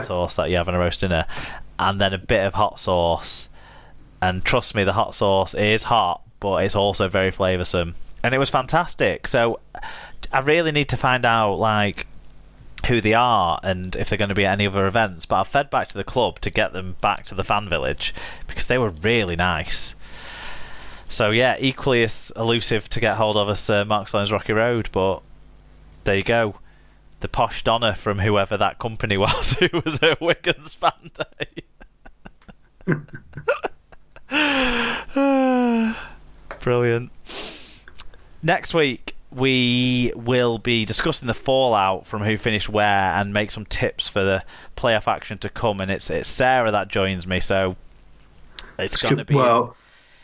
sauce that you have in a roast dinner, and then a bit of hot sauce. And trust me, the hot sauce is hot, but it's also very flavoursome. And it was fantastic. So I really need to find out like who they are and if they're going to be at any other events. But I've fed back to the club to get them back to the fan village because they were really nice. So yeah, equally as elusive to get hold of as Mark Sloane's Rocky Road, but there you go. The posh Donna from whoever that company was who was at Wigan's fan day. Brilliant. Next week we will be discussing the fallout from who finished where and make some tips for the playoff action to come. And it's Sarah that joins me, so it's going to be. Well,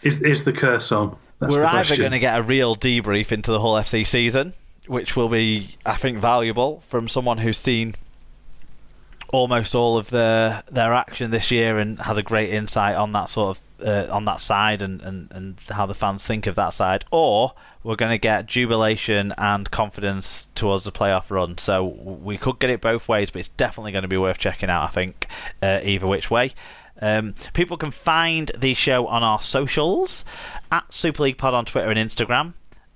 is the curse on? We're either going to get a real debrief into the Hull FC season, which will be, I think, valuable from someone who's seen almost all of their action this year and has a great insight on that sort of on that side and how the fans think of that side, or we're going to get jubilation and confidence towards the playoff run. So we could get it both ways, but it's definitely going to be worth checking out, I think, either which way. People can find the show on our socials at Super League Pod on Twitter and Instagram.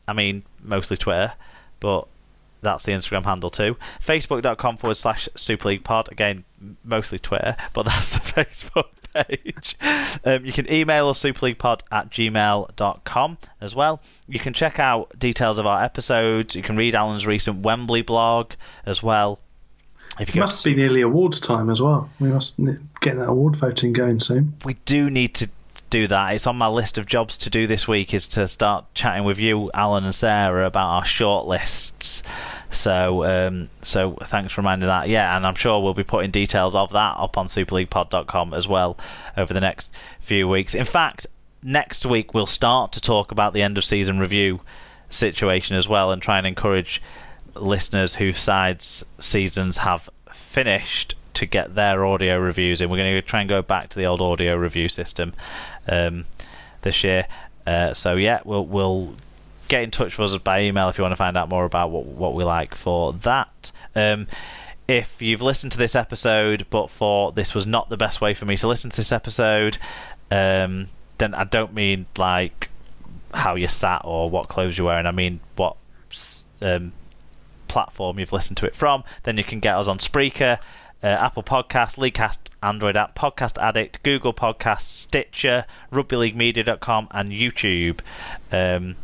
I mean, mostly Twitter, but that's the Instagram handle too. Facebook.com/Super League Pod. Again, mostly Twitter, but that's the Facebook page. You can email us superleaguepod@gmail.com as well. You can check out details of our episodes. You can read Alan's recent Wembley blog as well. It must be nearly awards time as well. We must get that award voting going soon. We do need to do that. It's on my list of jobs to do this week, is to start chatting with you, Alan and Sarah, about our shortlists. So thanks for reminding that. Yeah, and I'm sure we'll be putting details of that up on superleaguepod.com as well over the next few weeks. In fact, next week we'll start to talk about the end of season review situation as well and try and encourage listeners whose sides seasons have finished to get their audio reviews in. We're going to try and go back to the old audio review system this year. So yeah, we'll get in touch with us by email if you want to find out more about what we like for that. If you've listened to this episode but thought this was not the best way for me to listen to this episode, then I don't mean like how you sat or what clothes you're wearing. I mean what platform you've listened to it from. Then you can get us on Spreaker, Apple Podcasts, Leaguecast, Android app, Podcast Addict, Google Podcasts, Stitcher, rugbyleaguemedia.com and YouTube. And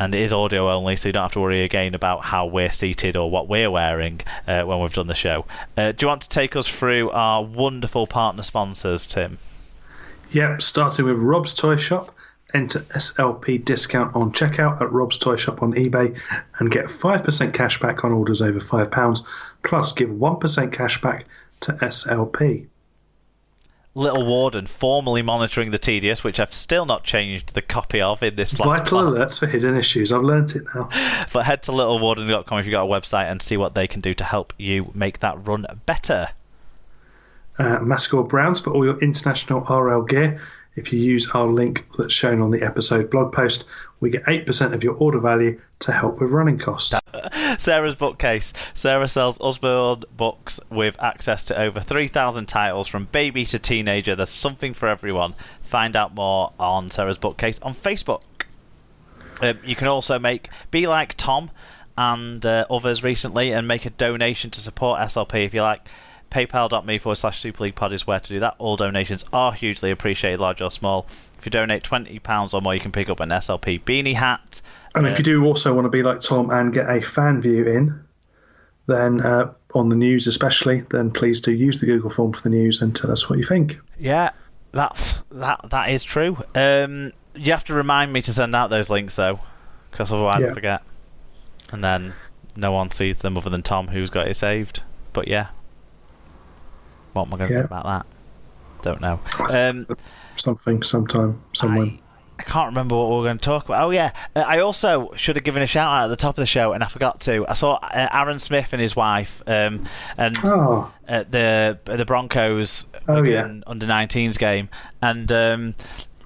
it is audio only, so you don't have to worry again about how we're seated or what we're wearing when we've done the show. Do you want to take us through our wonderful partner sponsors, Tim? Yep, starting with Rob's Toy Shop. Enter SLP discount on checkout at Rob's Toy Shop on eBay and get 5% cash back on orders over £5, plus give 1% cash back to SLP. Little Warden, formally monitoring the tedious, which I've still not changed the copy of in this last Vital alerts for hidden issues. I've learnt it now. But head to littlewarden.com if you've got a website and see what they can do to help you make that run better. Mascot Browns for all your international RL gear. If you use our link that's shown on the episode blog post, we get 8% of your order value to help with running costs. Sarah's bookcase. Sarah sells Usborne books with access to over 3,000 titles from baby to teenager. There's something for everyone. Find out more on Sarah's bookcase on Facebook. You can also be like Tom and others recently and make a donation to support SLP if you like. PayPal.me/SuperLeaguePod is where to do that. All donations are hugely appreciated, large or small. If you donate £20 or more, you can pick up an SLP beanie hat. And if you do also want to be like Tom and get a fan view in, then on the news especially, then please do use the Google form for the news and tell us what you think. Yeah, that is true. You have to remind me to send out those links though, because otherwise I forget. And then no one sees them other than Tom, who's got it saved. But yeah. What am I going to do about that? Don't know. Something, sometime, somewhere. I can't remember what we were going to talk about. Oh, yeah. I also should have given a shout out at the top of the show, and I forgot to. I saw Aaron Smith and his wife at the Broncos under 19s game. And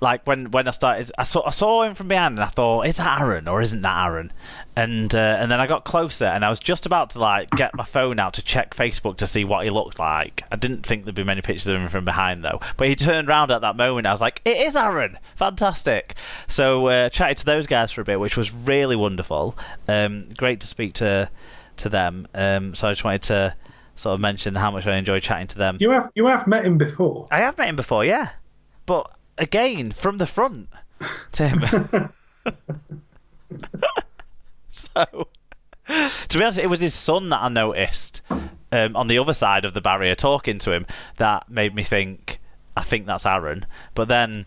like when I started, I saw him from behind, and I thought, is that Aaron or isn't that Aaron? And then I got closer, and I was just about to like get my phone out to check Facebook to see what he looked like. I didn't think there'd be many pictures of him from behind though, but he turned around at that moment. I was like, it is Aaron, fantastic. So chatted to those guys for a bit, which was really wonderful. Great to speak to them. So I just wanted to sort of mention how much I enjoyed chatting to them. You have met him before. I have met him before, yeah, but again from the front, Tim. So, to be honest, it was his son that I noticed on the other side of the barrier talking to him that made me think, I think that's Aaron. But then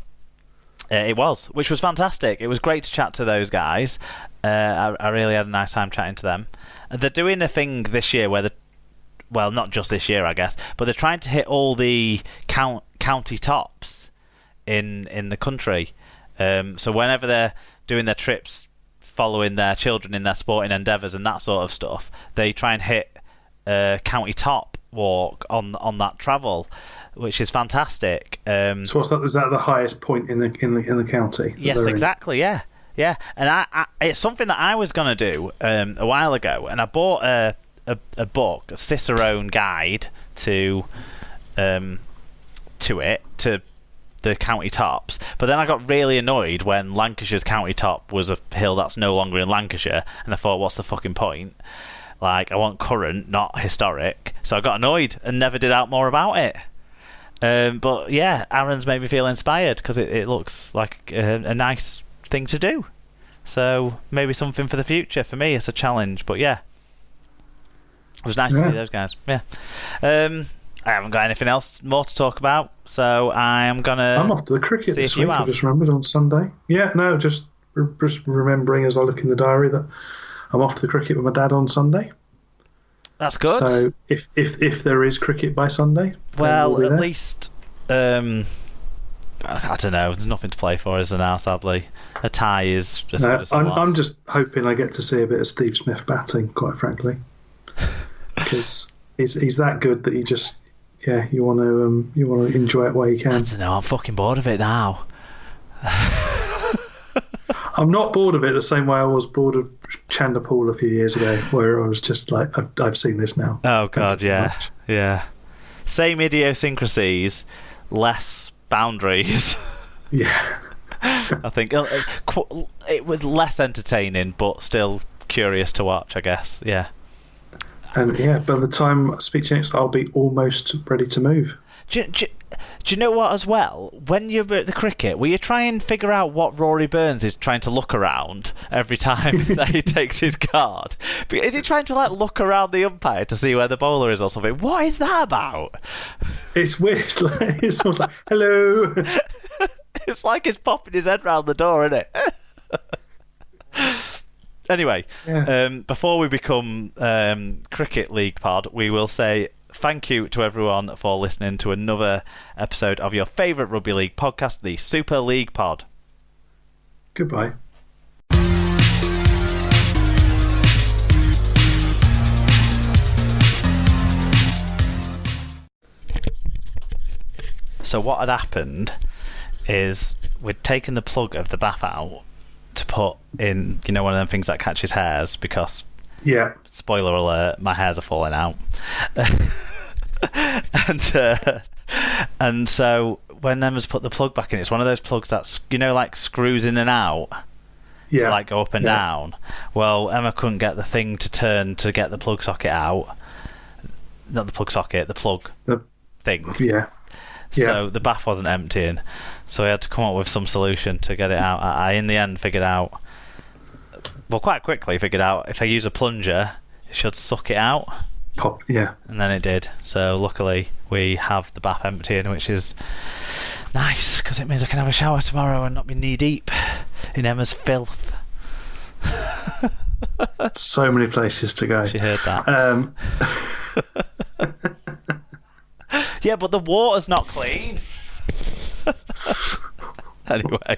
it was, which was fantastic. It was great to chat to those guys. I really had a nice time chatting to them. They're doing a thing this year where well, not just this year, I guess, but they're trying to hit all the county tops in the country. So whenever they're doing their trips, following their children in their sporting endeavours and that sort of stuff, they try and hit county top walk on that travel, which is fantastic. So what's that? Is that the highest point in the county? Yes, exactly. Yeah. And I it's something that I was gonna do a while ago, and I bought a book, a Cicerone guide to the county tops, but then I got really annoyed when Lancashire's county top was a hill that's no longer in Lancashire, and I thought, what's the fucking point? Like, I want current, not historic. So I got annoyed and never did out more about it. But yeah, Aaron's made me feel inspired because it looks like a nice thing to do. So maybe something for the future for me. It's a challenge, but yeah, it was nice to see those guys. Yeah. I haven't got anything else more to talk about, so I'm off to the cricket this week. I just remembered on Sunday. Yeah, no, just remembering as I look in the diary that I'm off to the cricket with my dad on Sunday. That's good. So if there is cricket by Sunday, well, at least I don't know. There's nothing to play for, is there now? Sadly, a tie is just. No, I'm just hoping I get to see a bit of Steve Smith batting, quite frankly, because he's that good that you just. Yeah, you want to enjoy it while you can. I don't know, I'm fucking bored of it now. I'm not bored of it the same way I was bored of Chanderpool a few years ago, where I was just like, I've seen this now. Oh god, yeah. Same idiosyncrasies, less boundaries. Yeah. I think it was less entertaining, but still curious to watch, I guess. Yeah. And yeah, by the time I speak to you next, I'll be almost ready to move. Do you know what as well? When you're at the cricket, will you try and figure out what Rory Burns is trying to look around every time that he takes his card? Is he trying to like look around the umpire to see where the bowler is or something? What is that about? It's weird. It's almost like, hello. It's like he's popping his head round the door, isn't it? Anyway, before we become Cricket League Pod, we will say thank you to everyone for listening to another episode of your favourite Rugby League podcast, the Super League Pod. Goodbye. So what had happened is we'd taken the plug of the bath out to put in, one of them things that catches hairs, because spoiler alert, my hairs are falling out. and so when Emma's put the plug back in, it's one of those plugs that's like screws in and out to like go up and down. Well, Emma couldn't get the thing to turn to get the plug socket out. Not the plug socket, the plug thing. So the bath wasn't emptying, so we had to come up with some solution to get it out. I in the end quite quickly figured out if I use a plunger, it should suck it out. Pop, and then it did. So luckily we have the bath emptying, which is nice because it means I can have a shower tomorrow and not be knee deep in Emma's filth. So many places to go. She heard that. Yeah, but the water's not clean. Anyway.